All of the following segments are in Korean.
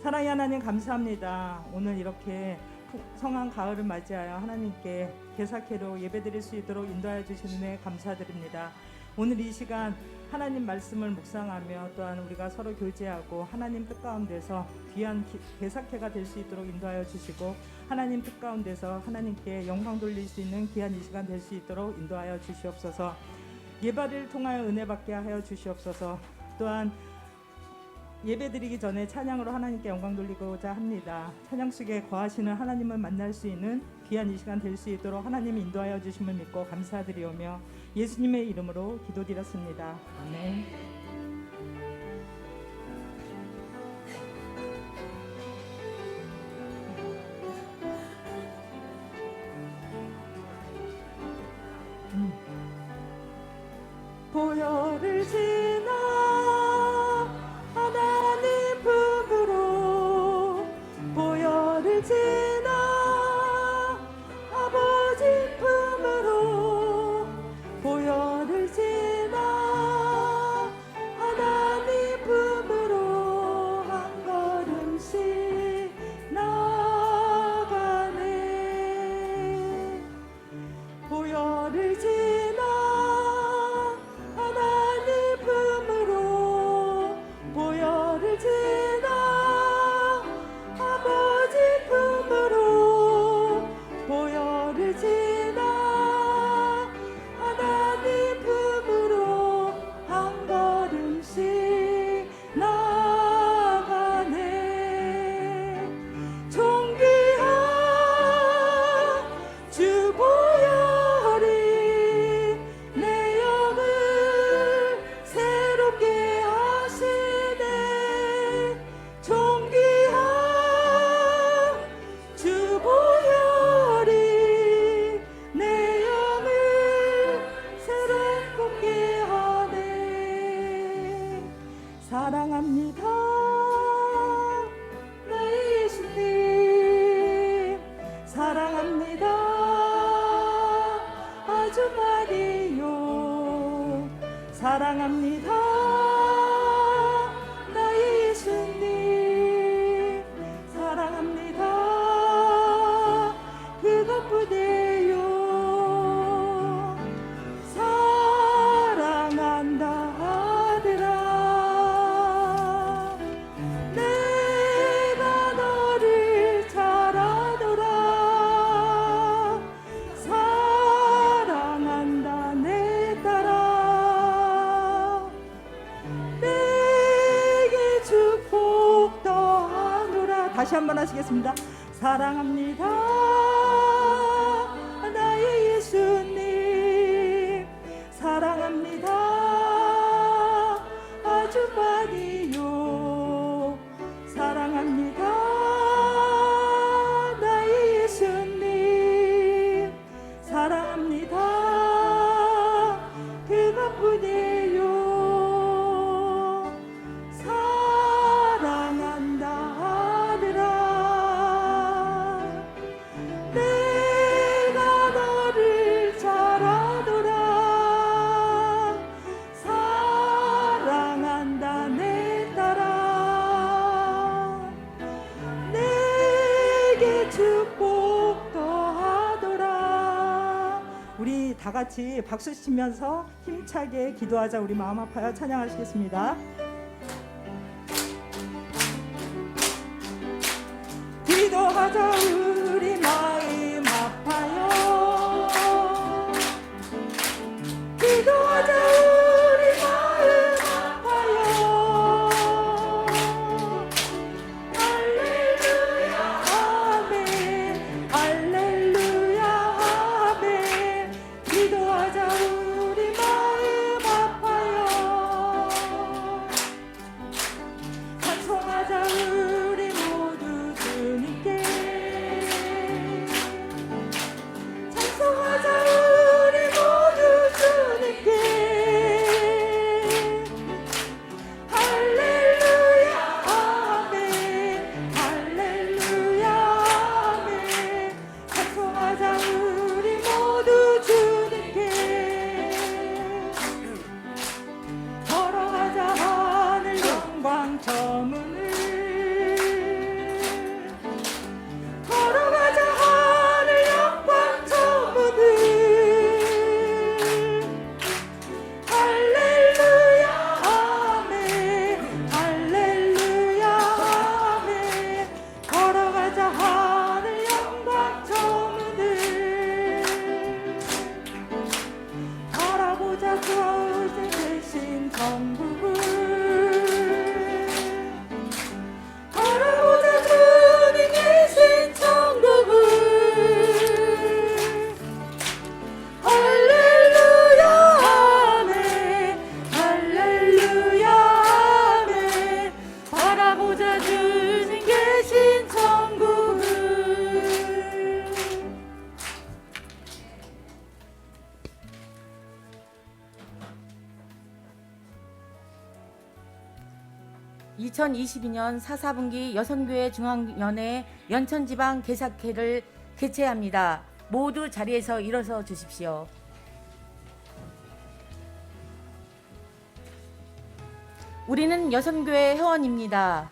사랑의 하나님 감사합니다. 오늘 이렇게 성한 가을을 맞이하여 하나님께 개사케로 예배드릴 수 있도록 인도하여 주시는 데 감사드립니다. 오늘 이 시간 하나님 말씀을 묵상하며 또한 우리가 서로 교제하고 하나님 뜻 가운데서 귀한 개사케가 될 수 있도록 인도하여 주시고 하나님 뜻 가운데서 하나님께 영광 돌릴 수 있는 귀한 이 시간 될 수 있도록 인도하여 주시옵소서. 예배를 통하여 은혜 받게 하여 주시옵소서. 또한 예배드리기 전에 찬양으로 하나님께 영광 돌리고자 합니다. 찬양 속에 거하시는 하나님을 만날 수 있는 귀한 이 시간 될 수 있도록 하나님이 인도하여 주심을 믿고 감사드리오며 예수님의 이름으로 기도드렸습니다. 아멘. 보혈을 지나 하나님 품으로 보혈을 지나 아버지 품으로 보혈을 지나 하나님 품으로 한 걸음씩 나가네. 보혈을 지나 하나님 품으로 보혈을 지나 아버지 품으로 보혈을 지나 하나님 품으로 한 걸음씩 나가네. 존귀한 주 보혈이 내 영을 새롭게 하시네. 존귀한 주 보혈이 내 영을 새롭게 하네. 사랑합니다 나의 예수님. 사랑합니다 아주 많이요. 사랑합니다 나의 예수님. 사랑합니다 그것뿐이에요. 사랑한다 하더라. 내가 너를 잘 아노라. 사랑한다 내 딸아. 내게 축복 더하노라. 다시 한번 하시겠습니다. 사랑합니다 나의 예수님. 사랑합니다 아주 많이요. 사랑합니다 나의 예수님. 사랑합니다 그것뿐이에요. 사랑한다 하더라. 내가 너를 잘 아노라. 사랑한다 내 딸아. 내게 축복 더하더라. 우리 다 같이 박수 치면서 힘차게 기도하자. 우리 마음 아파요. 찬양하시겠습니다. 기도하자 우리 마음 아파요. 기도하자 우리 마음 아파요. 할렐루야 아멘. 할렐루야 아멘. 기도하자 우리 마음 아파요. 찬송하자 우리 모두 주님께. 찬송하자 우리 모두 주님께. 할렐루야 아멘. 할렐루야 아멘. 찬송하자 우리 모두 주님께. 걸어가자 하늘 영광 저 문을. 2022년 4사분기 여선교회 중앙연회 연천지방 개사회를 개최합니다. 모두 자리에서 일어서 주십시오. 우리는 여선교회 회원입니다.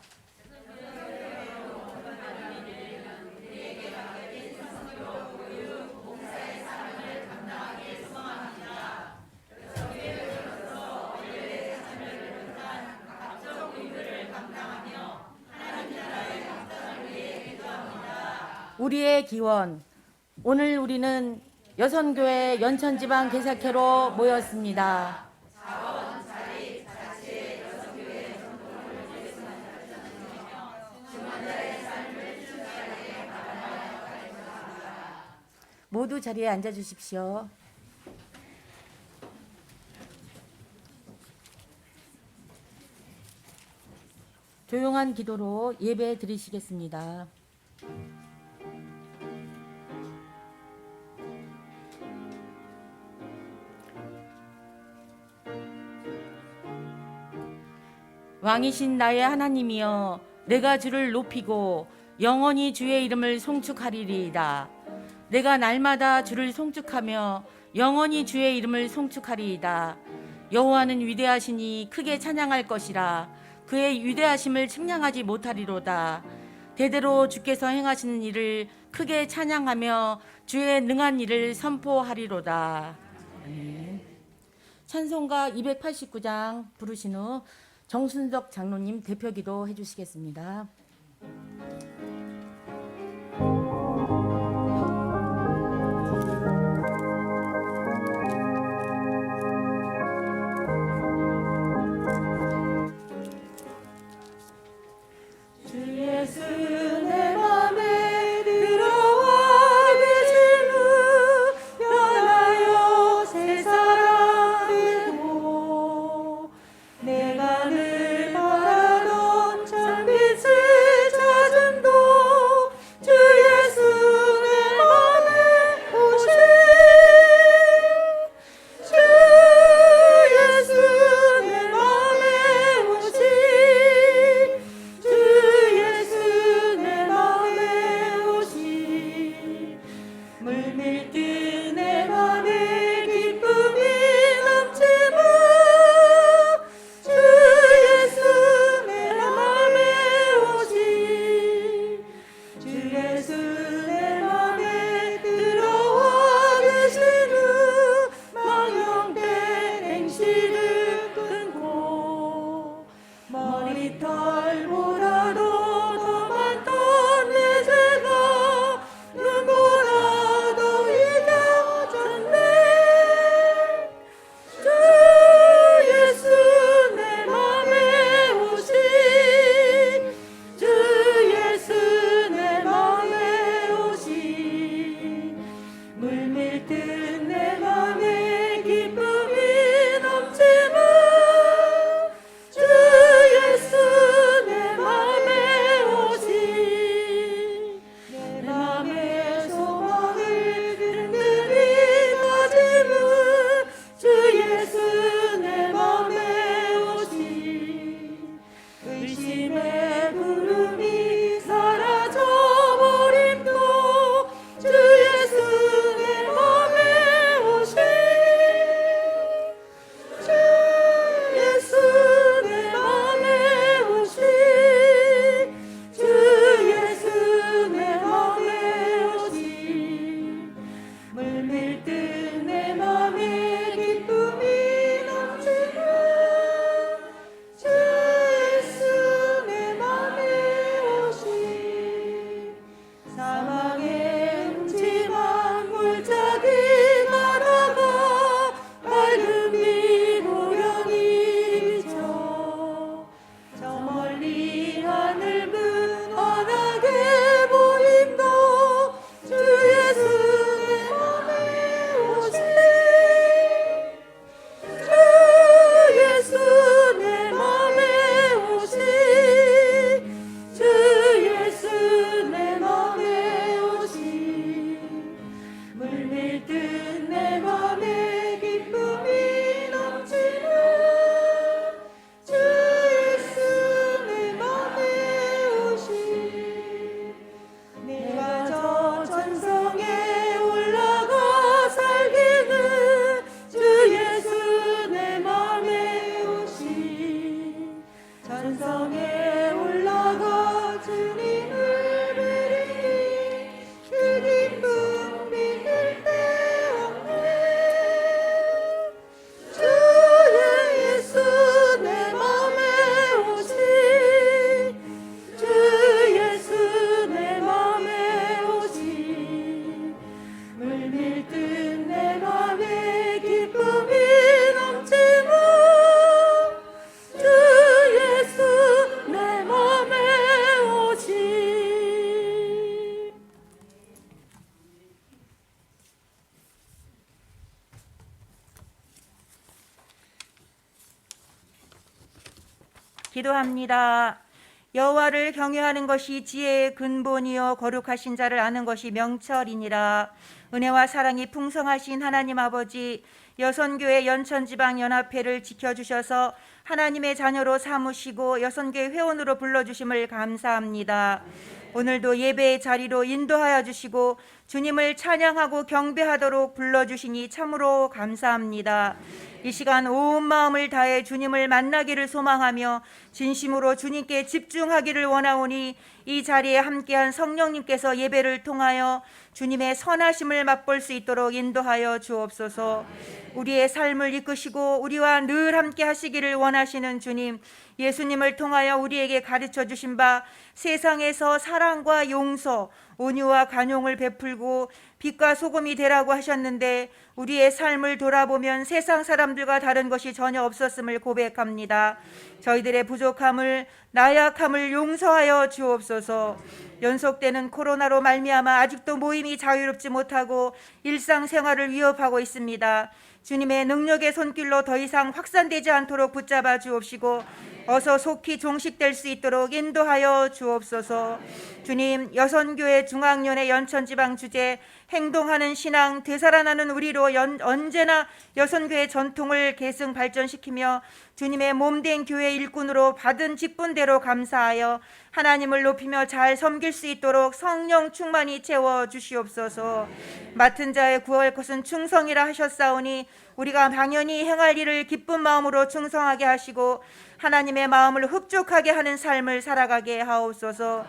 우리의 기원. 오늘 우리는 여선교회 연천지방 개사회로 모였습니다. 모두 자리에 앉아 주십시오. 조용한 기도로 예배 드리시겠습니다. 왕이신 나의 하나님이여, 내가 주를 높이고 영원히 주의 이름을 송축하리이다. 내가 날마다 주를 송축하며 영원히 주의 이름을 송축하리이다. 여호와는 위대하시니 크게 찬양할 것이라. 그의 위대하심을 측량하지 못하리로다. 대대로 주께서 행하시는 일을 크게 찬양하며 주의 능한 일을 선포하리로다. 아멘. 찬송가 289장 부르신 후 정순석 장로님 대표기도 해주시겠습니다. 주 예수 내 맘에 들어와 계시는 변하여 새 사람 되고 내가 늘 바라던 참 빛을 찾음도 낮은 성에 올라가 주님을 뵈리 그 기쁨 믿을 데 없네. 주의 예수 내 맘에 오시 주 예수 내 맘에 오시 물밀듯 내 맘에 기쁨이 넘치고 주 예수 내 맘에 오시. 기도합니다. 여호와를 경외하는 것이 지혜의 근본이요 거룩하신 자를 아는 것이 명철이니라. 은혜와 사랑이 풍성하신 하나님 아버지, 여선교회 연천지방연합회를 지켜주셔서 하나님의 자녀로 삼으시고 여선교회 회원으로 불러주심을 감사합니다. 오늘도 예배의 자리로 인도하여 주시고 주님을 찬양하고 경배하도록 불러주시니 참으로 감사합니다. 이 시간 온 마음을 다해 주님을 만나기를 소망하며 진심으로 주님께 집중하기를 원하오니 이 자리에 함께한 성령님께서 예배를 통하여 주님의 선하심을 맛볼 수 있도록 인도하여 주옵소서. 우리의 삶을 이끄시고 우리와 늘 함께 하시기를 원하시는 주님, 예수님을 통하여 우리에게 가르쳐 주신 바 세상에서 사랑과 용서, 온유와 간용을 베풀고 빛과 소금이 되라고 하셨는데 우리의 삶을 돌아보면 세상 사람들과 다른 것이 전혀 없었음을 고백합니다. 저희들의 부족함을, 나약함을 용서하여 주옵소서. 연속되는 코로나로 말미암아 아직도 모임이 자유롭지 못하고 일상생활을 위협하고 있습니다. 주님의 능력의 손길로 더 이상 확산되지 않도록 붙잡아 주옵시고 어서 속히 종식될 수 있도록 인도하여 주옵소서. 주님, 여선교회 중앙연회 연천지방 주재 행동하는 신앙 되살아나는 우리로 언제나 여선교회 전통을 계승 발전시키며 주님의 몸된 교회 일꾼으로 받은 직분대로 감사하여 하나님을 높이며 잘 섬길 수 있도록 성령 충만히 채워 주시옵소서. 맡은 자의 구할 것은 충성이라 하셨사오니 우리가 당연히 행할 일을 기쁜 마음으로 충성하게 하시고 하나님의 마음을 흡족하게 하는 삶을 살아가게 하옵소서.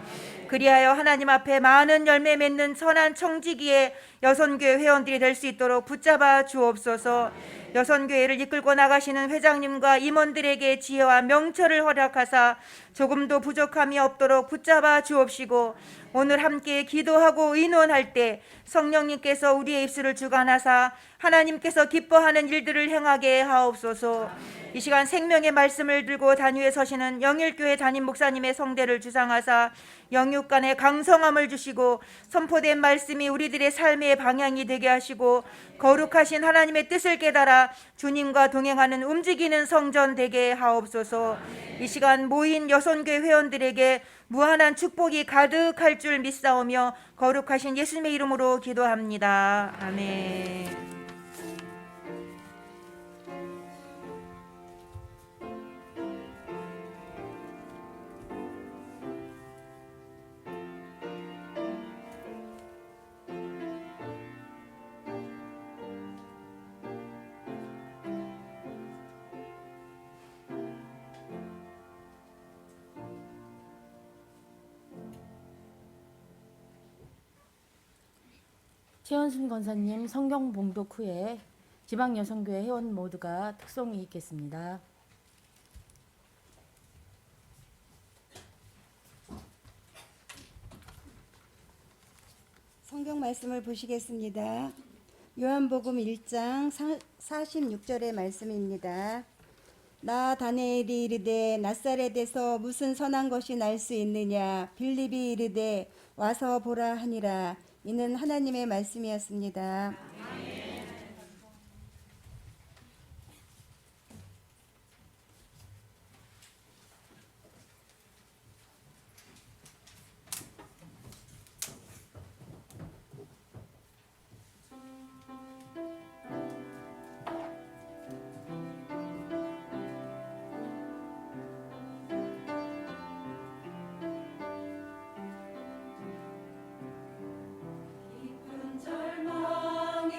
그리하여 하나님 앞에 많은 열매 맺는 선한 청지기의 여선교회 회원들이 될 수 있도록 붙잡아 주옵소서. 여선교회를 이끌고 나가시는 회장님과 임원들에게 지혜와 명철을 허락하사 조금도 부족함이 없도록 붙잡아 주옵시고 오늘 함께 기도하고 의논할 때 성령님께서 우리의 입술을 주관하사 하나님께서 기뻐하는 일들을 행하게 하옵소서. 이 시간 생명의 말씀을 들고 단위에 서시는 영일교회 담임 목사님의 성대를 주상하사 영육간의 강성함을 주시고 선포된 말씀이 우리들의 삶의 방향이 되게 하시고 거룩하신 하나님의 뜻을 깨달아 주님과 동행하는 움직이는 성전 되게 하옵소서. 이 시간 모인 여선교회 회원들에게 무한한 축복이 가득할 줄 믿사오며 거룩하신 예수님의 이름으로 기도합니다. 아멘. 최현순 권사님 성경 봉독 후에 지방여성교회 회원 모두가 특송이 있겠습니다. 성경 말씀을 보시겠습니다. 요한복음 1장 46절의 말씀입니다. 나 다니엘이 이르되 나사렛에서 무슨 선한 것이 날 수 있느냐 빌립이 이르되 와서 보라 하니라. 이는 하나님의 말씀이었습니다. 깊은 절망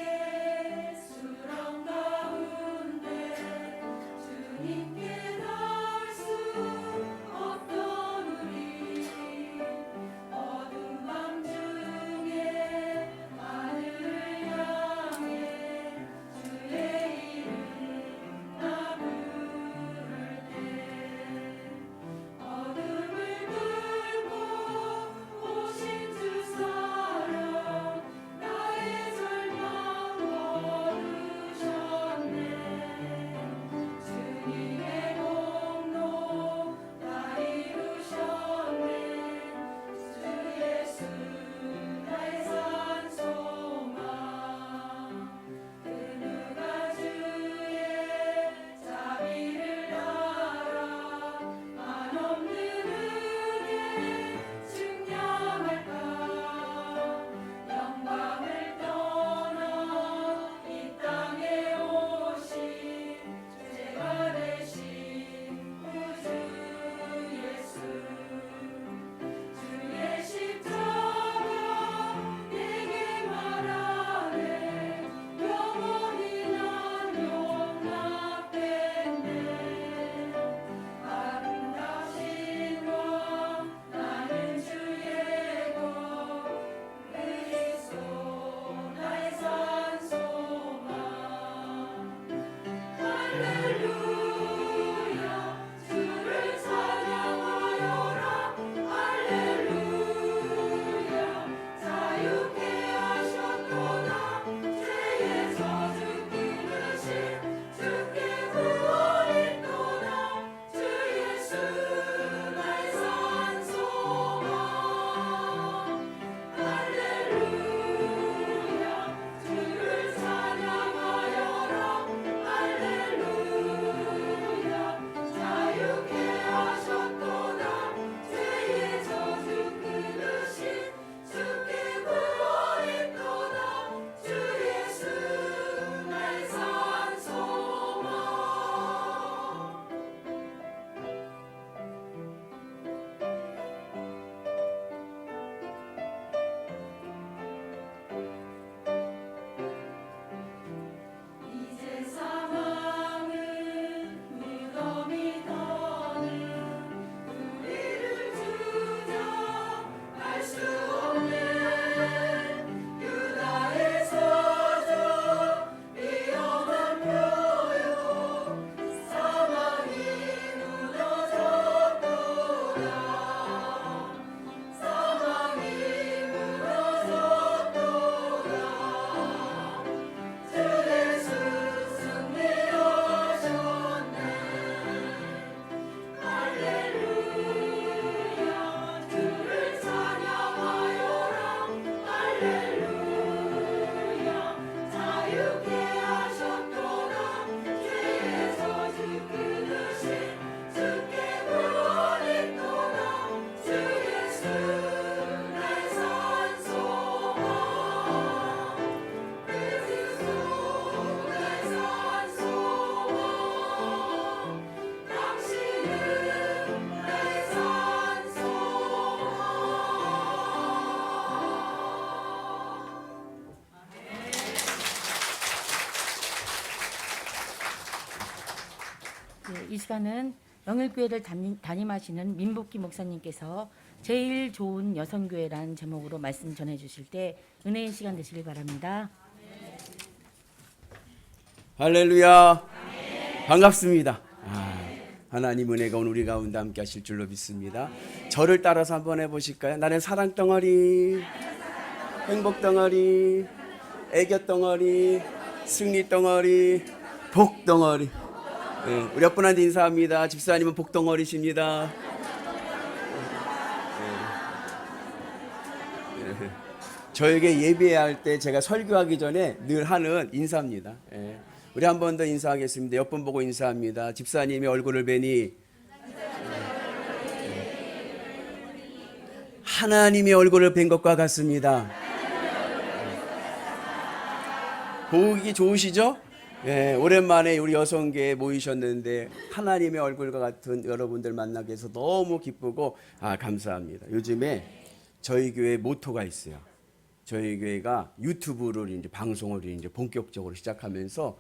시간은 영일교회를 담임하시는 민복기 목사님께서 제일 좋은 여성교회라는 제목으로 말씀 전해주실 때 은혜의 시간 되시길 바랍니다. 할렐루야. 반갑습니다. 하나님 은혜가 오늘 우리 가운데 함께 하실 줄로 믿습니다. 저를 따라서 한번 해보실까요? 나는 사랑 덩어리, 행복 덩어리, 애교 덩어리, 승리 덩어리, 복 덩어리. 네, 우리 옆 분한테 인사합니다. 집사님은 복 덩어리십니다. 네. 저에게 예배할 때 제가 설교하기 전에 늘 하는 인사입니다. 네. 우리 한 번 더 인사하겠습니다. 옆 분 보고 인사합니다. 집사님의 얼굴을 뵈니 하나님의 얼굴을 뵌 것과 같습니다. 보기 좋으시죠? 예, 오랜만에 우리 여성계에 모이셨는데 하나님의 얼굴과 같은 여러분들 만나게 해서 너무 기쁘고 감사합니다. 요즘에 저희 교회 모토가 있어요. 저희 교회가 유튜브를 이제 방송을 이제 본격적으로 시작하면서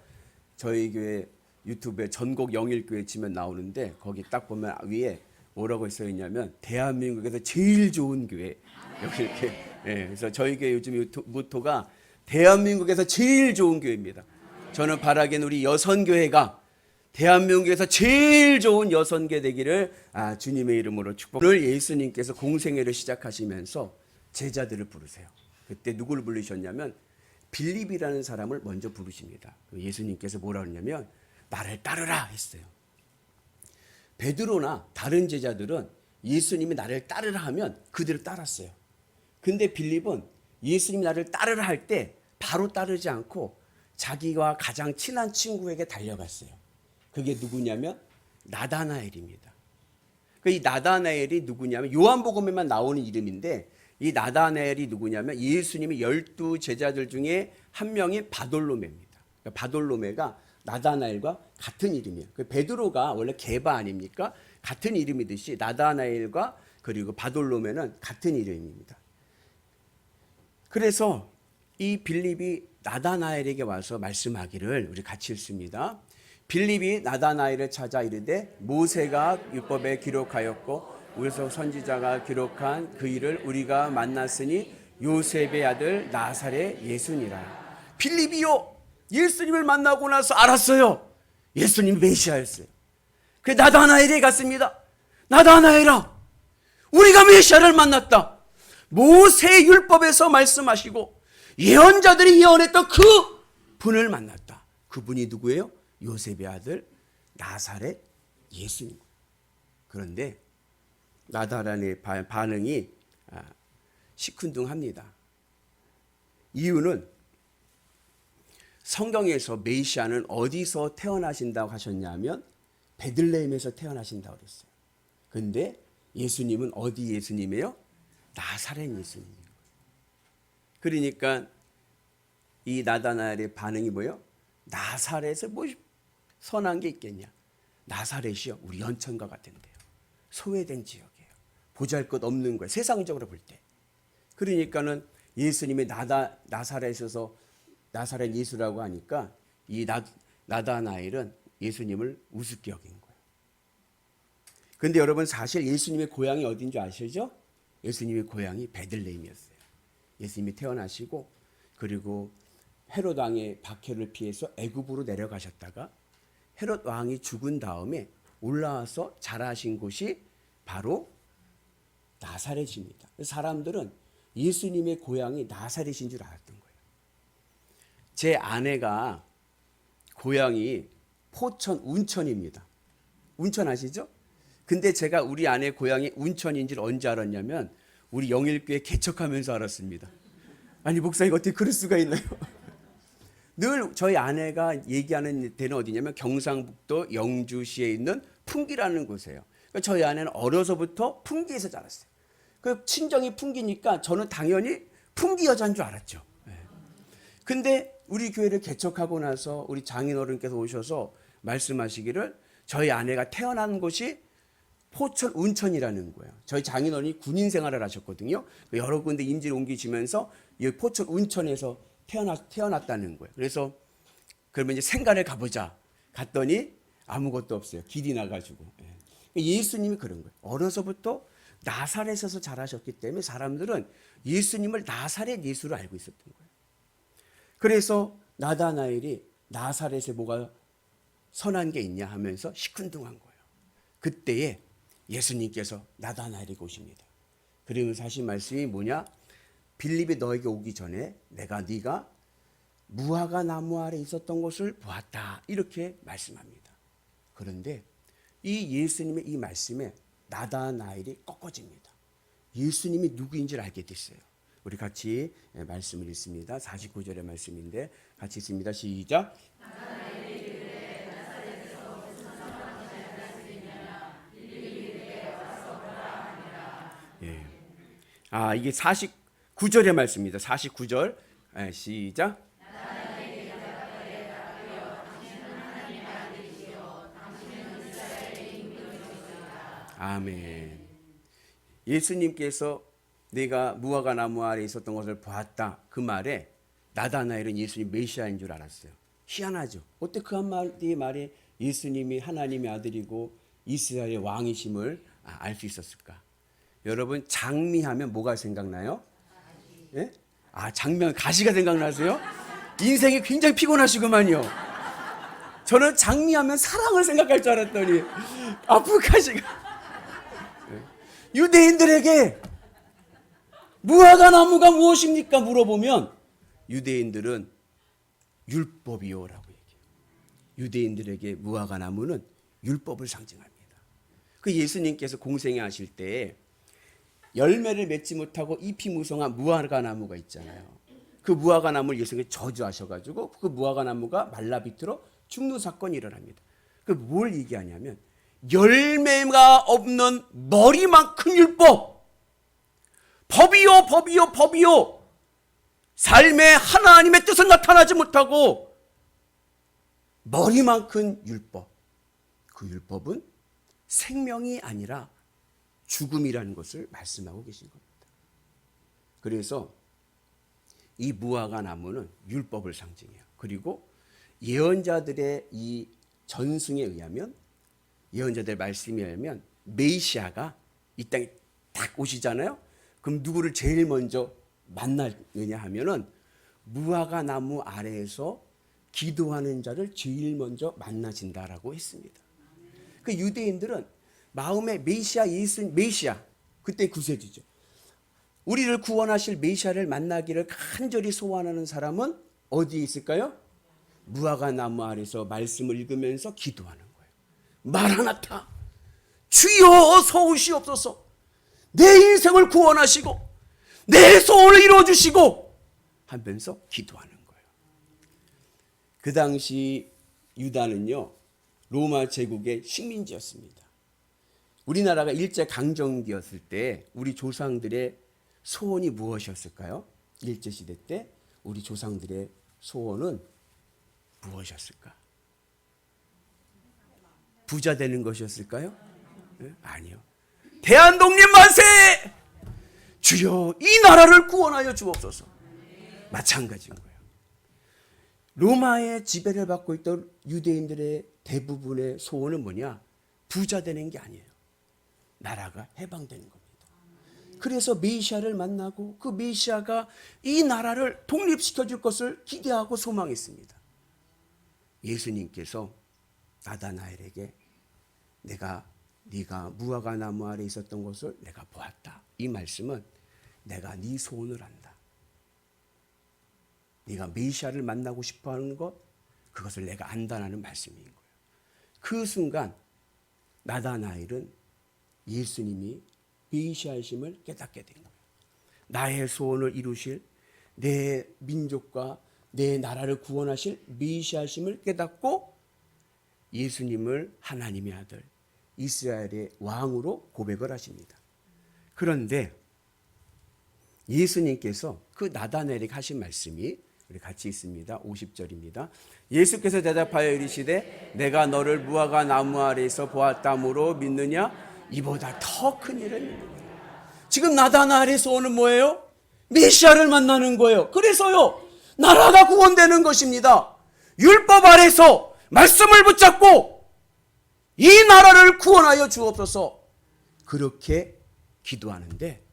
저희 교회 유튜브에 전국 영일교회 치면 나오는데 거기 딱 보면 위에 뭐라고 써 있냐면 대한민국에서 제일 좋은 교회 이렇게. 예, 그래서 저희 교회 요즘 모토가 대한민국에서 제일 좋은 교회입니다. 저는 바라기는 우리 여선교회가 대한민국에서 제일 좋은 여선교 되기를 주님의 이름으로 축복합니다. 오늘 예수님께서 공생애를 시작하시면서 제자들을 부르세요. 그때 누구를 부르셨냐면 빌립이라는 사람을 먼저 부르십니다. 예수님께서 뭐라 그러냐면 나를 따르라 했어요. 베드로나 다른 제자들은 예수님이 나를 따르라 하면 그대로 따랐어요. 근데 빌립은 예수님이 나를 따르라 할 때 바로 따르지 않고 자기와 가장 친한 친구에게 달려갔어요. 그게 누구냐면 나다나엘입니다. 이 나다나엘이 누구냐면 요한복음에만 나오는 이름인데 이 나다나엘이 누구냐면 예수님이 12 제자들 중에 한 명이 바돌로메입니다. 바돌로메가 나다나엘과 같은 이름이에요. 베드로가 원래 게바 아닙니까? 같은 이름이듯이 나다나엘과 그리고 바돌로메는 같은 이름입니다. 그래서 이 빌립이 나다나엘에게 와서 말씀하기를 우리 같이 읽습니다. 빌립이 나다나엘을 찾아 이르되 모세가 율법에 기록하였고 우리서 선지자가 기록한 그 일을 우리가 만났으니 요셉의 아들 나사렛 예수니라. 빌립이요 예수님을 만나고 나서 알았어요. 예수님이 메시아였어요. 그 나다나엘에 갔습니다. 나다나엘아, 우리가 메시아를 만났다. 모세 율법에서 말씀하시고 예언자들이 예언했던 그 분을 만났다. 그분이 누구예요? 요셉의 아들 나사렛 예수님. 그런데 나다나엘의 반응이 시큰둥합니다. 이유는 성경에서 메시아는 어디서 태어나신다고 하셨냐면 베들레헴에서 태어나신다고 그랬어요. 근데 예수님은 어디 예수님이에요? 나사렛 예수님이에요. 그러니까 이 나다나엘의 반응이 뭐예요? 나사렛에 뭐 선한 게 있겠냐? 나사렛이요 우리 연천과 같은데요. 소외된 지역이에요. 보잘것없는 거예요. 세상적으로 볼 때. 그러니까는 예수님이 나사렛에서 나사렛 예수라고 하니까 이 나다나엘은 예수님을 우습게 여긴 거예요. 그런데 여러분 사실 예수님의 고향이 어딘 줄 아시죠? 예수님의 고향이 베들레헴이었어요. 예수님이 태어나시고 그리고 헤롯 왕의 박해를 피해서 애굽으로 내려가셨다가 헤롯 왕이 죽은 다음에 올라와서 자라신 곳이 바로 나사렛입니다. 사람들은 예수님의 고향이 나사렛인 줄 알았던 거예요. 제 아내가 고향이 포천 운천입니다. 운천 아시죠? 근데 제가 우리 아내 고향이 운천인 줄 언제 알았냐면 우리 영일교회 개척하면서 알았습니다. 아니 목사님 어떻게 그럴 수가 있나요? 늘 저희 아내가 얘기하는 데는 어디냐면 경상북도 영주시에 있는 풍기라는 곳이에요. 그러니까 저희 아내는 어려서부터 풍기에서 자랐어요. 그 친정이 풍기니까 저는 당연히 풍기 여자인 줄 알았죠. 근데 우리 교회를 개척하고 나서 우리 장인어른께서 오셔서 말씀하시기를 저희 아내가 태어난 곳이 포천 운천이라는 거예요. 저희 장인어른이 군인 생활을 하셨거든요. 여러 군데 임지를 옮기시면서 이 포천 운천에서 태어났다는 거예요. 그래서 그러면 이제 생가를 가보자. 갔더니 아무것도 없어요. 길이 나가지고. 예수님이 그런 거예요. 어려서부터 나사렛에서 자라셨기 때문에 사람들은 예수님을 나사렛 예수로 알고 있었던 거예요. 그래서 나다나엘이 나사렛에 뭐가 선한 게 있냐 하면서 시큰둥한 거예요. 그때에 예수님께서 나다나엘에게 오십니다. 그러면서 하신 말씀이 뭐냐? 빌립이 너에게 오기 전에 네가 무화과 나무 아래 있었던 것을 보았다. 이렇게 말씀합니다. 그런데 이 예수님의 이 말씀에 나다나엘이 꺾어집니다. 예수님이 누구인지를 알게 됐어요. 우리 같이 말씀을 읽습니다. 49절의 말씀인데 같이 읽습니다. 시작. 예. 이게 49절의 말씀입니다. 49절. 시작. 아멘. 예수님께서 내가 무화과 나무 아래 있었던 것을 보았다. 그 말에 나다나엘은 예수님 메시아인 줄 알았어요. 희한하죠. 어떻게 그 한마디 말에 예수님이 하나님의 아들이고 이스라엘의 왕이심을 알 수 있었을까? 여러분 장미하면 뭐가 생각나요? 예? 장미하면 가시가 생각나세요? 인생이 굉장히 피곤하시구만요. 저는 장미하면 사랑을 생각할 줄 알았더니 아프가시가. 유대인들에게 무화과 나무가 무엇입니까? 물어보면 유대인들은 율법이요라고 얘기해요. 유대인들에게 무화과 나무는 율법을 상징합니다. 그 예수님께서 공생애 하실 때 열매를 맺지 못하고 잎이 무성한 무화과 나무가 있잖아요. 그 무화과 나무를 예수님이 저주하셔가지고 그 무화과 나무가 말라비틀어 죽는 사건이 일어납니다. 그 뭘 얘기하냐면 열매가 없는 머리만큼 율법, 법이요 삶에 하나님의 뜻은 나타나지 못하고 머리만큼 율법, 그 율법은 생명이 아니라 죽음이라는 것을 말씀하고 계신 겁니다. 그래서 이 무화과 나무는 율법을 상징해요. 그리고 예언자들의 이 전승에 의하면, 예언자들 말씀에 의하면 메시아가 이 땅에 딱 오시잖아요. 그럼 누구를 제일 먼저 만나느냐 하면은 무화과 나무 아래에서 기도하는 자를 제일 먼저 만나신다라고 했습니다. 그 유대인들은 마음에 메시아, 그때 구세주죠. 우리를 구원하실 메시아를 만나기를 간절히 소원하는 사람은 어디에 있을까요? 무화과 나무 아래서 말씀을 읽으면서 기도하는 거예요. 마라나타, 주여 서오시옵소서. 내 인생을 구원하시고 내 소원을 이루어주시고 하면서 기도하는 거예요. 그 당시 유다는요, 로마 제국의 식민지였습니다. 우리나라가 일제강점기였을 때 우리 조상들의 소원이 무엇이었을까요? 일제시대 때 우리 조상들의 소원은 무엇이었을까? 부자 되는 것이었을까요? 네? 아니요. 대한독립 만세! 주여 이 나라를 구원하여 주옵소서. 마찬가지인 거예요. 로마의 지배를 받고 있던 유대인들의 대부분의 소원은 뭐냐? 부자 되는 게 아니에요. 나라가 해방되는 겁니다. 그래서 메시아를 만나고 그 메시아가 이 나라를 독립시켜 줄 것을 기대하고 소망했습니다. 예수님께서 나다나엘에게 네가 무화과 나무 아래 있었던 것을 내가 보았다. 이 말씀은 내가 네 소원을 안다. 네가 메시아를 만나고 싶어하는 것, 그것을 내가 안다라는 말씀인 거예요. 그 순간 나다나엘은 예수님이 메시아이심을 깨닫게 된 거예요. 나의 소원을 이루실, 내 민족과 내 나라를 구원하실 메시아이심을 깨닫고 예수님을 하나님의 아들, 이스라엘의 왕으로 고백을 하십니다. 그런데 예수님께서 그 나다나엘에게 하신 말씀이 우리 같이 있습니다. 50절입니다. 예수께서 대답하여 이르시되 내가 너를 무화과 나무 아래에서 보았다므로 믿느냐? 이보다 더 큰 일을 믿느냐. 지금 나다나엘의 소원은 뭐예요? 메시아를 만나는 거예요. 그래서요, 나라가 구원되는 것입니다. 율법 아래서 말씀을 붙잡고 이 나라를 구원하여 주옵소서. 그렇게 기도하는데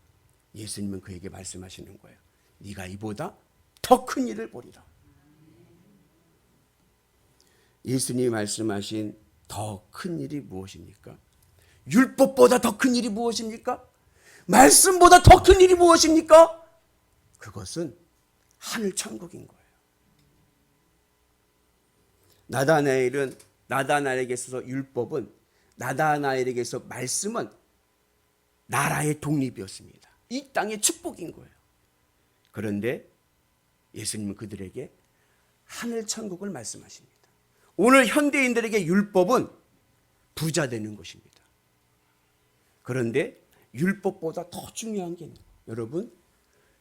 예수님은 그에게 말씀하시는 거예요. 네가 이보다 더 큰 일을 보리라. 예수님이 말씀하신 더 큰 일이 무엇입니까? 율법보다 더 큰 일이 무엇입니까? 말씀보다 더 큰 일이 무엇입니까? 그것은 하늘 천국인 거예요. 나다나엘에게 있어서 율법은, 나다나엘에게서 말씀은 나라의 독립이었습니다. 이 땅의 축복인 거예요. 그런데 예수님은 그들에게 하늘 천국을 말씀하십니다. 오늘 현대인들에게 율법은 부자 되는 것입니다. 그런데 율법보다 더 중요한 게 있는 거예요. 여러분,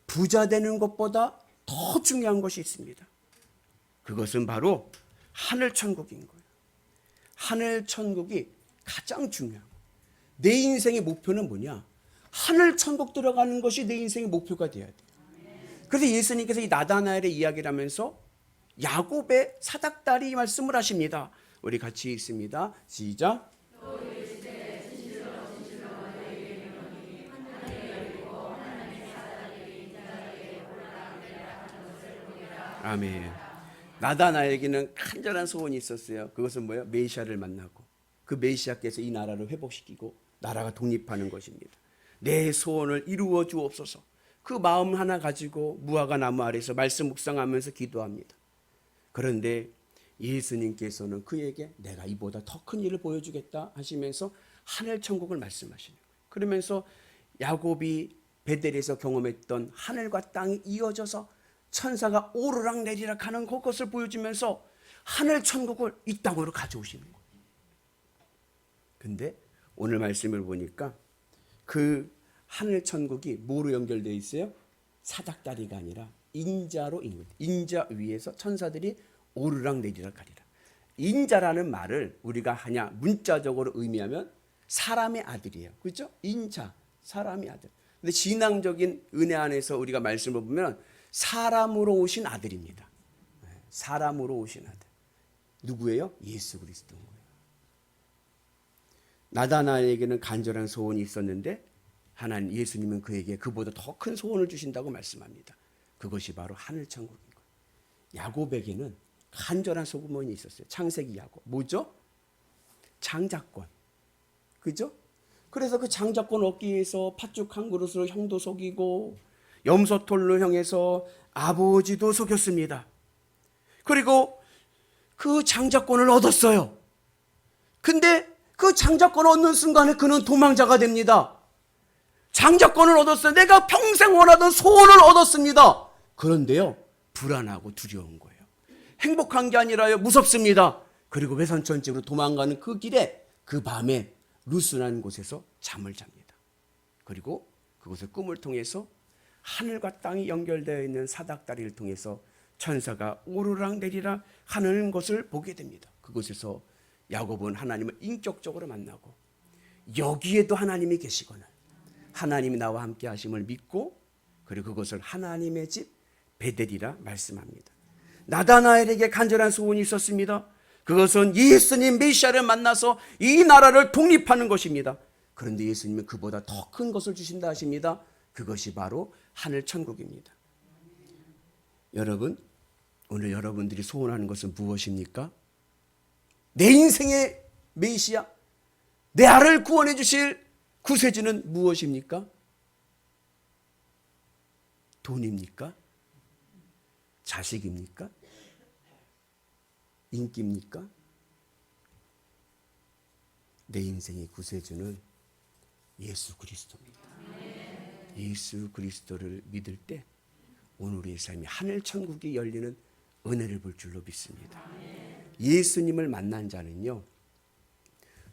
부자 되는 것보다 더 중요한 것이 있습니다. 그것은 바로 하늘 천국인 거예요. 하늘 천국이 가장 중요한 거예요. 내 인생의 목표는 뭐냐? 하늘 천국 들어가는 것이 내 인생의 목표가 돼야 돼요. 그래서 예수님께서 이 나다나엘의 이야기를 하면서 야곱의 사닥다리 말씀을 하십니다. 우리 같이 읽습니다. 시작. 아멘. 나다나엘에게는 간절한 소원이 있었어요. 그것은 뭐예요? 메시아를 만나고 그 메시아께서 이 나라를 회복시키고 나라가 독립하는 것입니다. 내 소원을 이루어 주옵소서. 그 마음 하나 가지고 무화과 나무 아래서 말씀 묵상하면서 기도합니다. 그런데 예수님께서는 그에게 내가 이보다 더 큰 일을 보여주겠다 하시면서 하늘 천국을 말씀하시는 거예요. 그러면서 야곱이 베델에서 경험했던 하늘과 땅이 이어져서 천사가 오르락 내리락 하는 그것을 보여주면서 하늘 천국을 이 땅으로 가져오시는 거예요. 근데 오늘 말씀을 보니까 그 하늘 천국이 뭐로 연결되어 있어요? 사닥다리가 아니라 인자로 있는 거예요. 인자 위에서 천사들이 오르락 내리락 하리라. 인자라는 말을 우리가 하냐 문자적으로 의미하면 사람의 아들이에요. 그렇죠? 인자, 사람의 아들. 근데 신앙적인 은혜 안에서 우리가 말씀을 보면 사람으로 오신 아들입니다. 사람으로 오신 아들. 누구예요? 예수 그리스도인 거예요. 나다나엘에게는 간절한 소원이 있었는데 하나님 예수님은 그에게 그보다 더 큰 소원을 주신다고 말씀합니다. 그것이 바로 하늘 천국인 거예요. 야곱에게는 간절한 소원이 있었어요. 창세기 야곱. 뭐죠? 장자권. 그죠? 그래서 그 장자권 얻기 위해서 팥죽 한 그릇으로 형도 속이고 염소털로 향해서 아버지도 속였습니다. 그리고 그 장자권을 얻었어요. 근데 그 장자권을 얻는 순간에 그는 도망자가 됩니다. 장자권을 얻었어요. 내가 평생 원하던 소원을 얻었습니다. 그런데요, 불안하고 두려운 거예요. 행복한 게 아니라요, 무섭습니다. 그리고 외선천집으로 도망가는 그 길에 그 밤에 루스라는 곳에서 잠을 잡니다. 그리고 그곳의 꿈을 통해서 하늘과 땅이 연결되어 있는 사닥다리를 통해서 천사가 오르락 내리락 하는 것을 보게 됩니다. 그곳에서 야곱은 하나님을 인격적으로 만나고 여기에도 하나님이 계시거늘 하나님이 나와 함께 하심을 믿고 그리고 그것을 하나님의 집 베델이라 말씀합니다. 나다나엘에게 간절한 소원이 있었습니다. 그것은 예수님 메시아를 만나서 이 나라를 독립하는 것입니다. 그런데 예수님은 그보다 더 큰 것을 주신다 하십니다. 그것이 바로 하늘 천국입니다. 여러분, 오늘 여러분들이 소원하는 것은 무엇입니까? 내 인생의 메시아, 내 아를 구원해 주실 구세주는 무엇입니까? 돈입니까? 자식입니까? 인기입니까? 내 인생의 구세주는 예수 그리스도입니다. 예수 그리스도를 믿을 때 오늘 우리의 삶이 하늘 천국이 열리는 은혜를 볼 줄로 믿습니다. 예수님을 만난 자는요,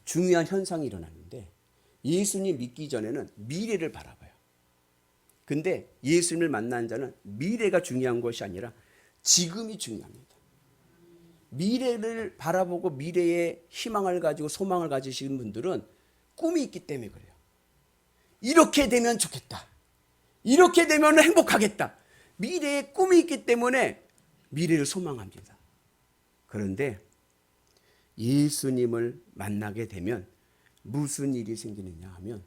중요한 현상이 일어나는데 예수님 믿기 전에는 미래를 바라봐요. 근데 예수님을 만난 자는 미래가 중요한 것이 아니라 지금이 중요합니다. 미래를 바라보고 미래에 희망을 가지고 소망을 가지신 분들은 꿈이 있기 때문에 그래요. 이렇게 되면 좋겠다. 이렇게 되면 행복하겠다. 미래에 꿈이 있기 때문에 미래를 소망합니다. 그런데 예수님을 만나게 되면 무슨 일이 생기느냐 하면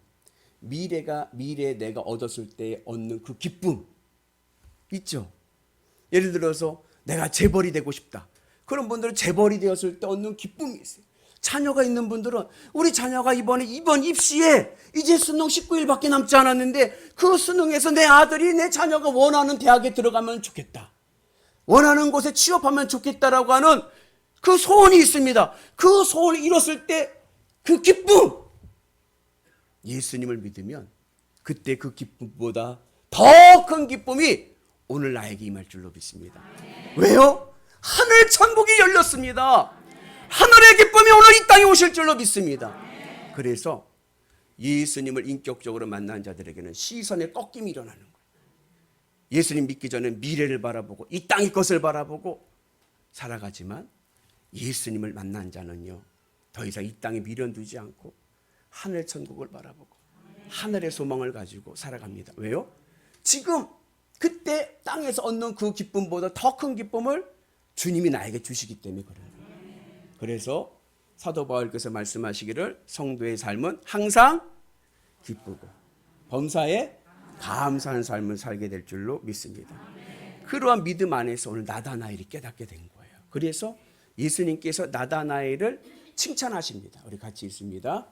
미래에 내가 얻었을 때 얻는 그 기쁨 있죠. 예를 들어서 내가 재벌이 되고 싶다. 그런 분들은 재벌이 되었을 때 얻는 기쁨이 있어요. 자녀가 있는 분들은 우리 자녀가 이번 입시에 이제 수능 19일밖에 남지 않았는데 그 수능에서 내 아들이 내 자녀가 원하는 대학에 들어가면 좋겠다. 원하는 곳에 취업하면 좋겠다라고 하는 그 소원이 있습니다. 그 소원을 이뤘을 때 그 기쁨, 예수님을 믿으면 그때 그 기쁨보다 더 큰 기쁨이 오늘 나에게 임할 줄로 믿습니다. 왜요? 하늘 천국이 열렸습니다. 하늘의 기쁨이 오늘 이 땅에 오실 줄로 믿습니다. 그래서 예수님을 인격적으로 만난 자들에게는 시선의 꺾임이 일어나는 거예요. 예수님 믿기 전에 미래를 바라보고 이 땅의 것을 바라보고 살아가지만 예수님을 만난 자는요, 더 이상 이 땅에 미련 두지 않고 하늘 천국을 바라보고 하늘의 소망을 가지고 살아갑니다. 왜요? 지금 그때 땅에서 얻는 그 기쁨보다 더 큰 기쁨을 주님이 나에게 주시기 때문에 그래요. 그래서 사도 바울께서 말씀하시기를 성도의 삶은 항상 기쁘고 범사에 감사하는 삶을 살게 될 줄로 믿습니다. 그러한 믿음 안에서 오늘 나다나엘이 깨닫게 된 거예요. 그래서 예수님께서 나다나엘을 칭찬하십니다. 우리 같이 읽습니다.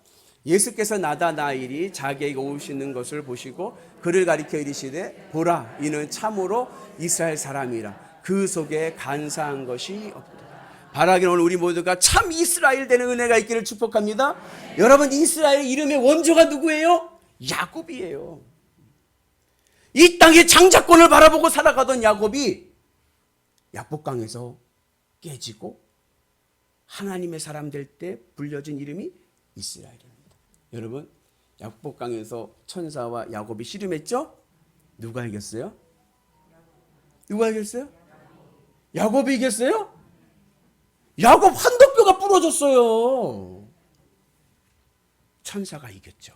예수께서 나다나엘이 자기에게 오시는 것을 보시고 그를 가리켜 이르시되 보라 이는 참으로 이스라엘 사람이라 그 속에 간사한 것이 없다. 바라기는 오늘 우리 모두가 참 이스라엘 되는 은혜가 있기를 축복합니다. 여러분, 이스라엘 이름의 원조가 누구예요? 야곱이에요. 이 땅의 장자권을 바라보고 살아가던 야곱이 약복강에서 깨지고 하나님의 사람 될 때 불려진 이름이 이스라엘입니다. 여러분, 약복강에서 천사와 야곱이 씨름했죠? 누가 이겼어요? 누가 이겼어요? 야곱이 이겼어요? 야곱 환도뼈가 부러졌어요. 천사가 이겼죠.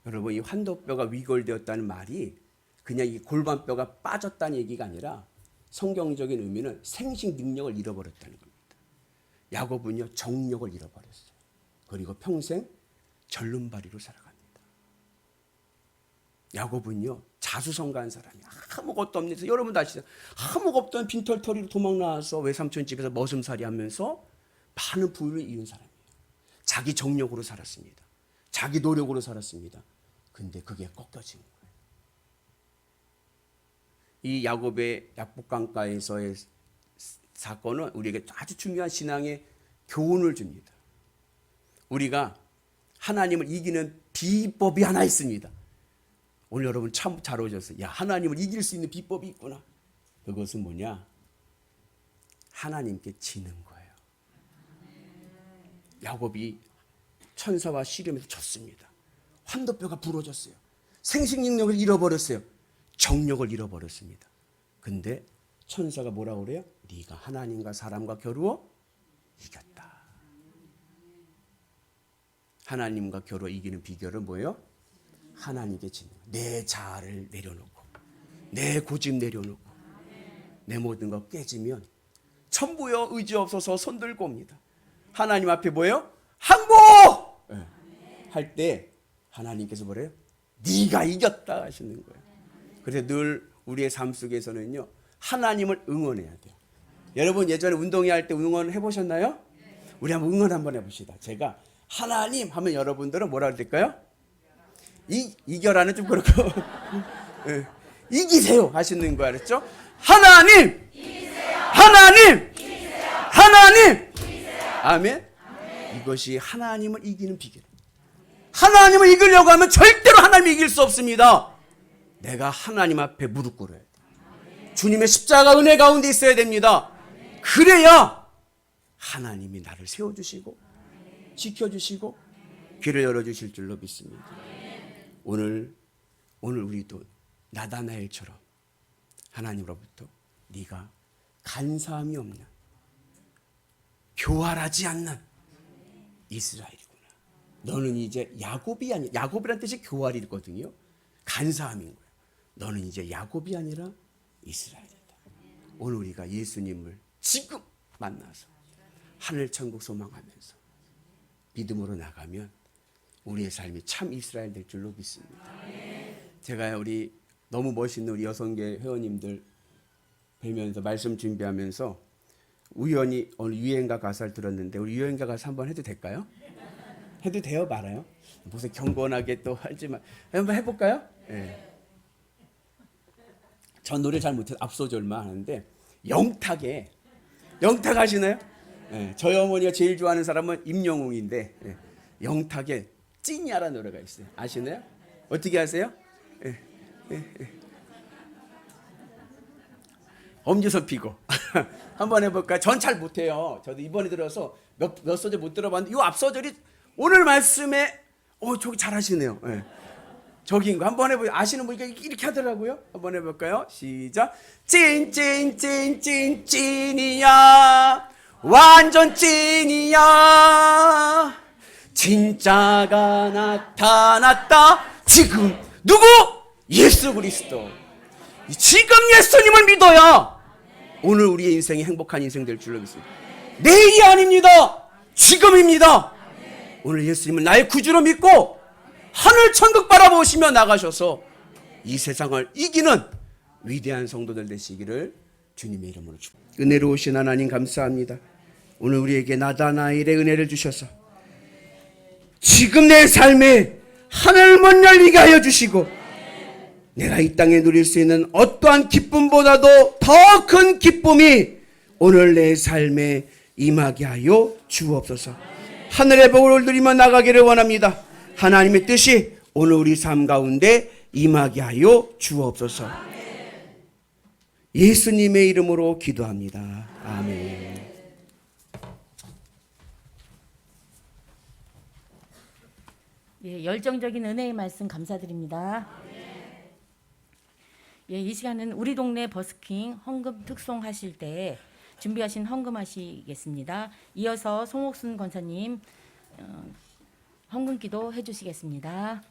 여러분, 이 환도뼈가 위골되었다는 말이 그냥 이 골반뼈가 빠졌다는 얘기가 아니라 성경적인 의미는 생식 능력을 잃어버렸다는 겁니다. 야곱은요, 정력을 잃어버렸어요. 그리고 평생 절름발이로 살아갑니다. 야곱은요, 자수성가한 사람이 아무것도 없는 데서, 여러분도 아시죠? 아무것도 없던 빈털터리로 도망 나와서 외삼촌 집에서 머슴살이 하면서 많은 부를 이룬 사람이에요. 자기 정력으로 살았습니다. 자기 노력으로 살았습니다. 근데 그게 꺾여진 거예요. 이 야곱의 약복강가에서의 사건은 우리에게 아주 중요한 신앙의 교훈을 줍니다. 우리가 하나님을 이기는 비법이 하나 있습니다. 오늘 여러분 참 잘 오셨어요. 야, 하나님을 이길 수 있는 비법이 있구나. 그것은 뭐냐? 하나님께 지는 거예요. 야곱이 천사와 씨름에서 졌습니다. 환도뼈가 부러졌어요. 생식 능력을 잃어버렸어요. 정력을 잃어버렸습니다. 근데 천사가 뭐라고 그래요? 네가 하나님과 사람과 겨루어 이겼다. 하나님과 겨루어 이기는 비결은 뭐예요? 하나님께 지는 거예요. 내 자아를 내려놓고 내 고집 내려놓고 내 모든 거 깨지면 천부여 의지 없어서 손 들고 옵니다. 하나님 앞에 뭐예요? 항복! 네. 할 때 하나님께서 뭐래요? 네가 이겼다 하시는 거예요. 그래서 늘 우리의 삶 속에서는요, 하나님을 응원해야 돼요. 여러분 예전에 운동회 할 때 응원 해보셨나요? 우리 한번 응원 한번 해봅시다. 제가 하나님 하면 여러분들은 뭐라 그럴까요? 이겨라는 좀 그렇고 네. 이기세요 하시는 거 알았죠? 하나님! 이기세요. 하나님! 이기세요. 하나님! 이기세요. 아멘? 아멘. 이것이 하나님을 이기는 비결. 하나님을 이기려고 하면 절대로 하나님을 이길 수 없습니다. 내가 하나님 앞에 무릎 꿇어야 돼. 주님의 십자가 은혜 가운데 있어야 됩니다. 그래야 하나님이 나를 세워주시고 지켜주시고 길을 열어주실 줄로 믿습니다. 오늘 우리도 나다나엘처럼 하나님으로부터 네가 간사함이 없는 교활하지 않는 이스라엘이구나. 너는 이제 야곱이 아니야. 야곱이란 뜻이 교활이거든요. 간사함인 거예요. 너는 이제 야곱이 아니라 이스라엘이다. 오늘 우리가 예수님을 지금 만나서 하늘 천국 소망하면서 믿음으로 나가면 우리의 삶이 참 이스라엘 될 줄로 믿습니다. 제가 우리 너무 멋있는 우리 여성계 회원님들 뵈면서 말씀 준비하면서 우연히 오늘 유행가 가사를 들었는데 우리 유행가 가사 한번 해도 될까요? 해도 돼요? 말아요? 무슨 경건하게 또 하지만 한번 해볼까요? 네. 전 노래 잘 못해서 앞소절만 하는데 영탁 하시나요? 네. 저희 어머니가 제일 좋아하는 사람은 임영웅인데 네. 영탁의 찐이야라는 노래가 있어요. 아시나요? 어떻게 아세요? 네. 엄지서 피고 한번 해볼까요? 전 잘 못해요. 저도 이번에 들어서 몇 소절 못 들어봤는데 이 앞소절이 오늘 말씀에 저기 잘하시네요. 네. 저기인 거 한번 해보세요. 아시는 분이 이렇게 하더라고요. 한번 해볼까요? 시작. 찐이야 완전 찐이야 진짜가 나타났다. 지금 누구? 예수 그리스도. 지금 예수님을 믿어야 오늘 우리의 인생이 행복한 인생 될 줄로 믿습니다. 내일이 아닙니다. 지금입니다. 오늘 예수님을 나의 구주로 믿고 하늘 천국 바라보시며 나가셔서 이 세상을 이기는 위대한 성도들 되시기를 주님의 이름으로 축복합니다. 은혜로우신 하나님 감사합니다. 오늘 우리에게 나다나엘의 은혜를 주셔서 지금 내 삶에 하늘문 열리게 하여 주시고 내가 이 땅에 누릴 수 있는 어떠한 기쁨보다도 더 큰 기쁨이 오늘 내 삶에 임하게 하여 주옵소서. 하늘의 복을 누리며 나가기를 원합니다. 하나님의 뜻이 오늘 우리 삶 가운데 임하게 하여 주옵소서. 예수님의 이름으로 기도합니다. 아멘. 예, 열정적인 은혜의 말씀 감사드립니다. 예, 이 시간은 우리 동네 버스킹 헌금 특송 하실 때 준비하신 헌금 하시겠습니다. 이어서 송옥순 권사님 헌금 기도 해주시겠습니다.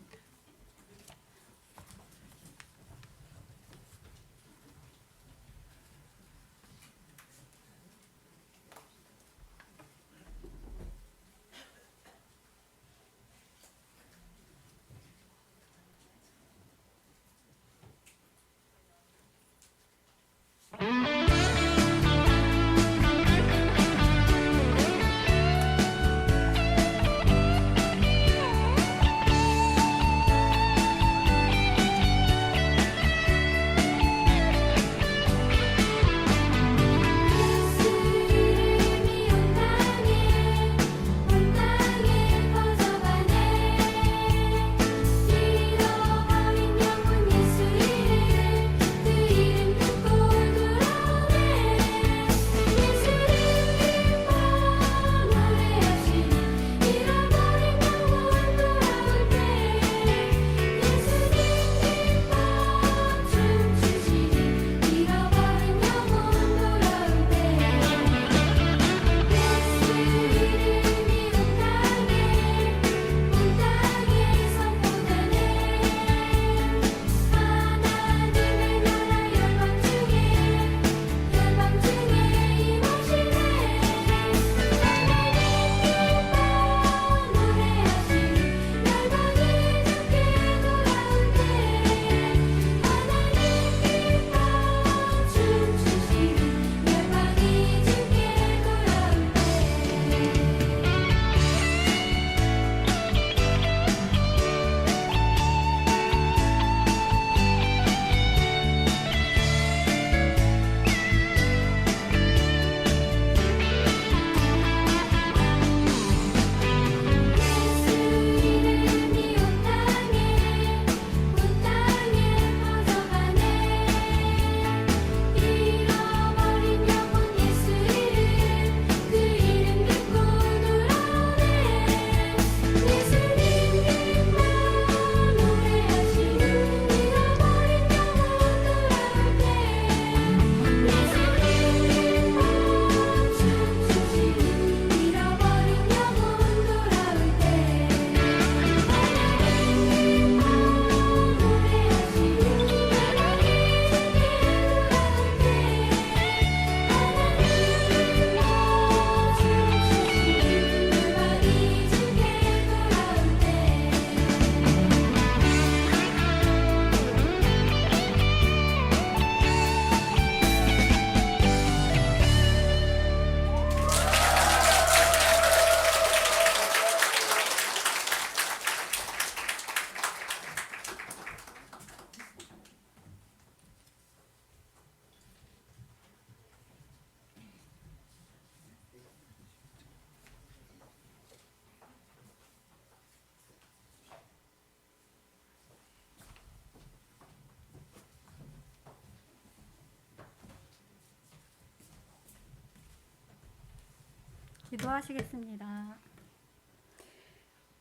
기도하시겠습니다.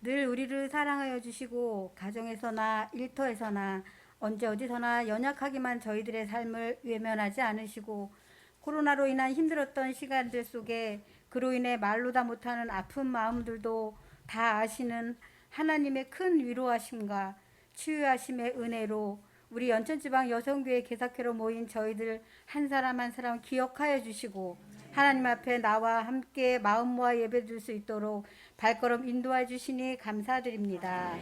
늘 우리를 사랑하여 주시고 가정에서나 일터에서나 언제 어디서나 연약하기만 저희들의 삶을 외면하지 않으시고 코로나로 인한 힘들었던 시간들 속에 그로 인해 말로 다 못하는 아픈 마음들도 다 아시는 하나님의 큰 위로하심과 치유하심의 은혜로 우리 연천지방 여성교회 개사회로 모인 저희들 한 사람 한 사람 기억하여 주시고 하나님 앞에 나와 함께 마음 모아 예배드릴 수 있도록 발걸음 인도해 주시니 감사드립니다.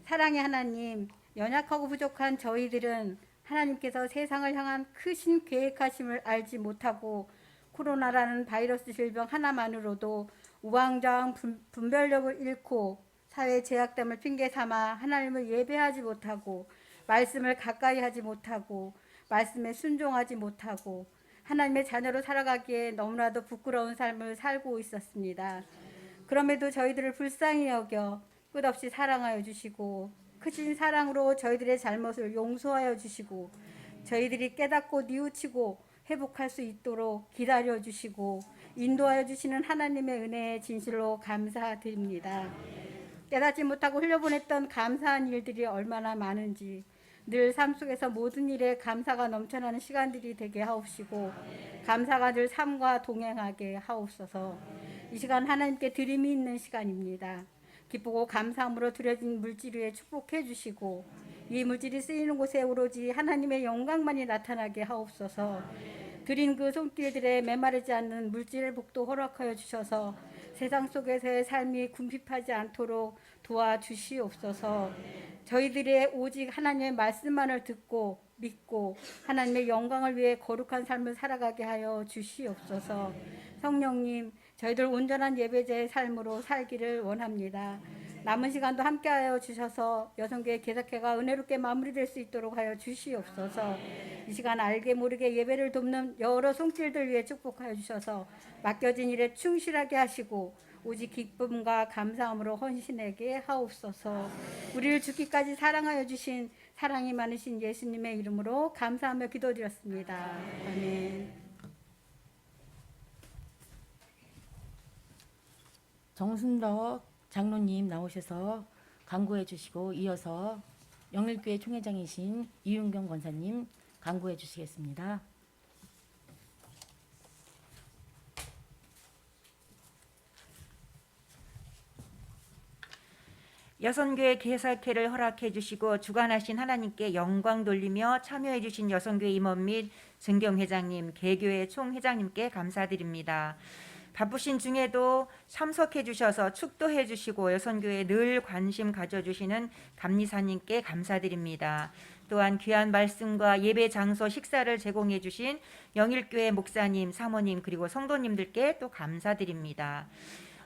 사랑의 하나님, 연약하고 부족한 저희들은 하나님께서 세상을 향한 크신 계획하심을 알지 못하고 코로나라는 바이러스 질병 하나만으로도 우왕좌왕 분별력을 잃고 사회 제약됨을 핑계 삼아 하나님을 예배하지 못하고 말씀을 가까이 하지 못하고 말씀에 순종하지 못하고 하나님의 자녀로 살아가기에 너무나도 부끄러운 삶을 살고 있었습니다. 그럼에도 저희들을 불쌍히 여겨 끝없이 사랑하여 주시고 크신 사랑으로 저희들의 잘못을 용서하여 주시고 저희들이 깨닫고 뉘우치고 회복할 수 있도록 기다려 주시고 인도하여 주시는 하나님의 은혜에 진실로 감사드립니다. 깨닫지 못하고 흘려보냈던 감사한 일들이 얼마나 많은지 늘 삶 속에서 모든 일에 감사가 넘쳐나는 시간들이 되게 하옵시고 감사가 늘 삶과 동행하게 하옵소서. 이 시간 하나님께 드림이 있는 시간입니다. 기쁘고 감사함으로 드려진 물질 위에 축복해 주시고 이 물질이 쓰이는 곳에 오로지 하나님의 영광만이 나타나게 하옵소서. 드린 그 손길들에 메마르지 않는 물질의 복도 허락하여 주셔서 세상 속에서의 삶이 궁핍하지 않도록 도와주시옵소서. 저희들의 오직 하나님의 말씀만을 듣고 믿고 하나님의 영광을 위해 거룩한 삶을 살아가게 하여 주시옵소서. 성령님, 저희들 온전한 예배자의 삶으로 살기를 원합니다. 남은 시간도 함께하여 주셔서 여성교회 개사회가 은혜롭게 마무리될 수 있도록 하여 주시옵소서. 이 시간 알게 모르게 예배를 돕는 여러 손길들 위해 축복하여 주셔서 맡겨진 일에 충실하게 하시고 오직 기쁨과 감사함으로 헌신하게 하옵소서. 우리를 죽기까지 사랑하여 주신 사랑이 많으신 예수님의 이름으로 감사하며 기도드렸습니다. 아멘. 정순덕 장로님 나오셔서 강구해 주시고 이어서 영일교회 총회장이신 이윤경 권사님 강구해 주시겠습니다. 여성교회 개사회를 허락해 주시고 주관하신 하나님께 영광 돌리며 참여해 주신 여성교회 임원 및 증경회장님, 개교회 총회장님께 감사드립니다. 바쁘신 중에도 참석해 주셔서 축도해 주시고 여성교회에 늘 관심 가져주시는 감리사님께 감사드립니다. 또한 귀한 말씀과 예배 장소 식사를 제공해 주신 영일교회 목사님, 사모님 그리고 성도님들께 또 감사드립니다.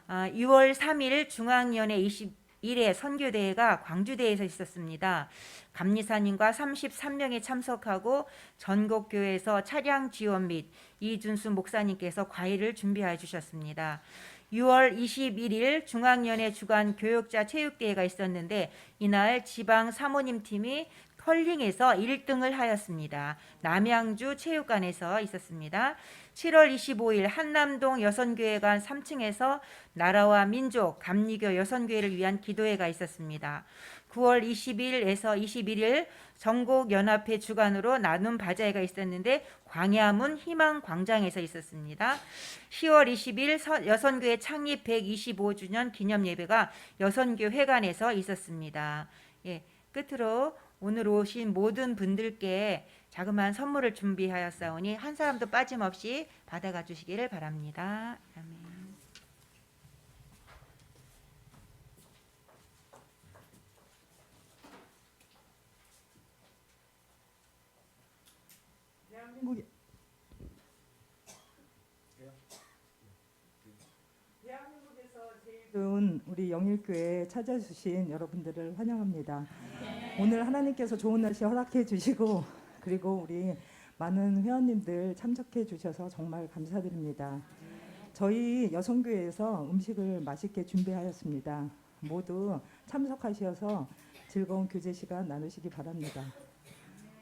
6월 3일 중앙위원회 21회 선교대회가 광주대에서 있었습니다. 감리사님과 33명이 참석하고 전국교회에서 차량 지원 및 이준수 목사님께서 과외를 준비해 주셨습니다. 6월 21일 중앙위원회 주간 교육자 체육대회가 있었는데 이날 지방 사모님 팀이 컬링에서 1등을 하였습니다. 남양주 체육관에서 있었습니다. 7월 25일 한남동 여선교회관 3층에서 나라와 민족 감리교 여선교회를 위한 기도회가 있었습니다. 9월 20일에서 21일 전국연합회 주관으로 나눔 바자회가 있었는데 광야문 희망광장에서 있었습니다. 10월 20일 여선교회 창립 125주년 기념예배가 여선교회관에서 있었습니다. 예, 끝으로 오늘 오신 모든 분들께 자그마한 선물을 준비하였사오니 한 사람도 빠짐없이 받아가 주시기를 바랍니다. 아멘. 대한민국에서 제일 좋은 우리 영일교회에 찾아주신 여러분들을 환영합니다. 오늘 하나님께서 좋은 날씨 허락해 주시고 그리고 우리 많은 회원님들 참석해 주셔서 정말 감사드립니다. 저희 여성교회에서 음식을 맛있게 준비하였습니다. 모두 참석하셔서 즐거운 교제 시간 나누시기 바랍니다.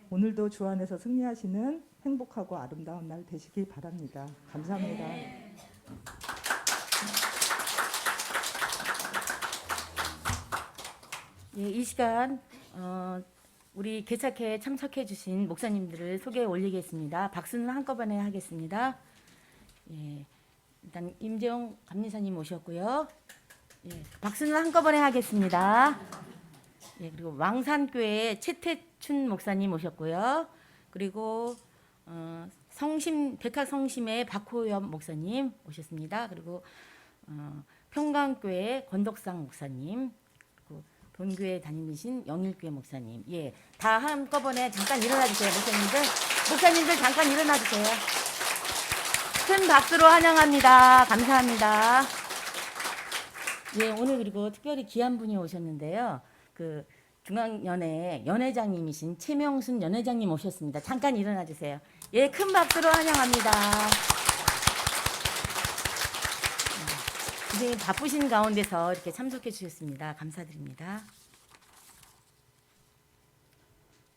오늘도 주 안에서 승리하시는 행복하고 아름다운 날 되시기 바랍니다. 감사합니다. 예, 이 시간 우리 개척회에 참석해 주신 목사님들을 소개해 올리겠습니다. 박수는 한꺼번에 하겠습니다. 예, 일단 임재용 감리사님 오셨고요. 예, 박수는 한꺼번에 하겠습니다. 예, 그리고 왕산교회 최태춘 목사님 오셨고요. 그리고 성심 백학성심의 박호엽 목사님 오셨습니다. 그리고 평강교회 권덕상 목사님, 그리고 본교회 다니신 영일교회 목사님, 예, 다 한꺼번에 잠깐 일어나 주세요. 목사님들 잠깐 일어나 주세요. 큰 박수로 환영합니다. 감사합니다. 예, 오늘 그리고 특별히 귀한 분이 오셨는데요. 그 중앙연회 연회장님이신 최명순 연회장님 오셨습니다. 잠깐 일어나 주세요. 예, 큰 박수로 환영합니다. 굉장히 바쁘신 가운데서 이렇게 참석해 주셨습니다. 감사드립니다.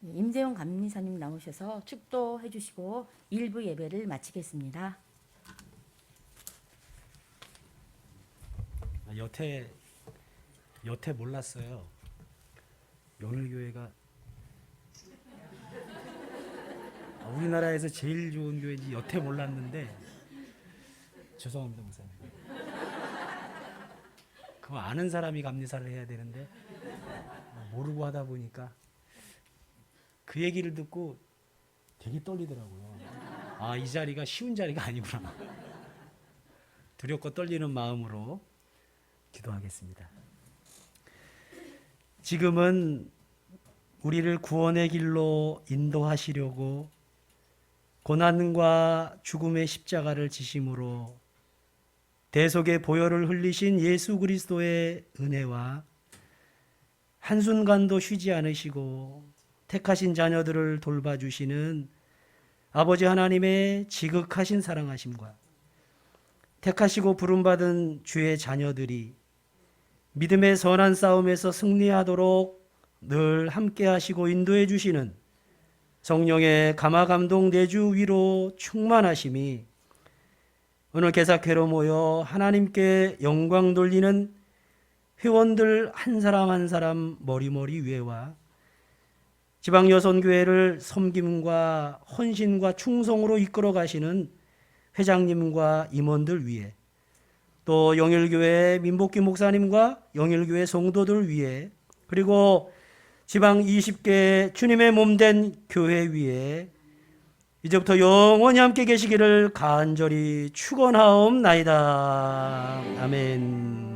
예, 임재용 감리사님 나오셔서 축도해 주시고 일부 예배를 마치겠습니다. 여태 몰랐어요. 영일교회가 우리나라에서 제일 좋은 교회인지 여태 몰랐는데 죄송합니다, 목사님. 그거 아는 사람이 감리사를 해야 되는데 모르고 하다 보니까 그 얘기를 듣고 되게 떨리더라고요. 아, 이 자리가 쉬운 자리가 아니구나. 두렵고 떨리는 마음으로 기도하겠습니다. 지금은 우리를 구원의 길로 인도하시려고 고난과 죽음의 십자가를 지심으로 대속의 보혈을 흘리신 예수 그리스도의 은혜와 한순간도 쉬지 않으시고 택하신 자녀들을 돌봐주시는 아버지 하나님의 지극하신 사랑하심과 택하시고 부름받은 주의 자녀들이 믿음의 선한 싸움에서 승리하도록 늘 함께 하시고 인도해 주시는 성령의 감화 감동 내주 위로 충만하심이 오늘 개사회로 모여 하나님께 영광 돌리는 회원들 한 사람 한 사람 머리머리 위에와 지방 여선교회를 섬김과 헌신과 충성으로 이끌어 가시는 회장님과 임원들 위에 또 영일교회 민복기 목사님과 영일교회 성도들 위에 그리고 지방 20개 주님의 몸된 교회 위에 이제부터 영원히 함께 계시기를 간절히 축원하옵나이다. 아멘.